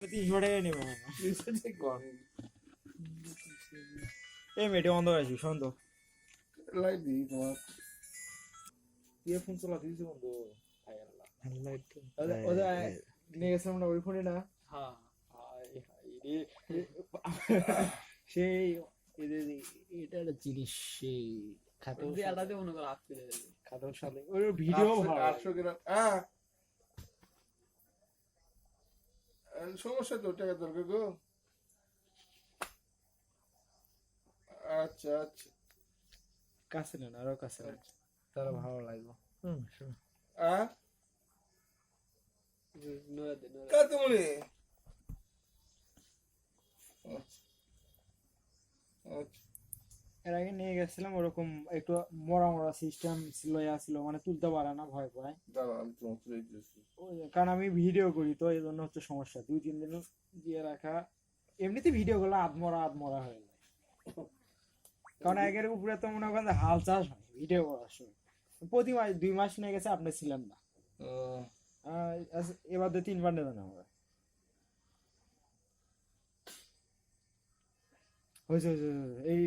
300 টাকা নেবে এই মেয়েটি অন্ধ আছি সন্দ লাইট দিই তোমার ফোন চলা দিয়েছি বন্ধু নিয়ে গেছিলাম না ওই ফোনে না সেই এটা একটা জিনিস সেই খাতার সাথে ওই ভিডিও 800 গ্রাম সমস্যা তো টাকা দরকার গো আচ্ছা আচ্ছা কাছে নেন আরো কাছে নেন তারা ভালো লাগবে কত মনে আচ্ছা এর আগে নিয়ে গেছিলাম ওরকম একটু মরা মরা সিস্টেম ছিল মানে তুলতে পারে না ভয় পায় দাঁড়া আমি তোমার তুলে দিতেছি কারণ আমি ভিডিও করি তো এই জন্য হচ্ছে সমস্যা 2-3 দিন দিয়ে রাখা এমনিতে ভিডিও গুলো আধমরা হয়ে যায় কারণ একের উপরে তো মনে করেন হাল চাষ হয় ভিডিও করার সময় প্রতি মাস 2 মাস নিয়ে গেছে আপনি ছিলেন না এবার 3বার নেবেন আমরা হয়েছে এই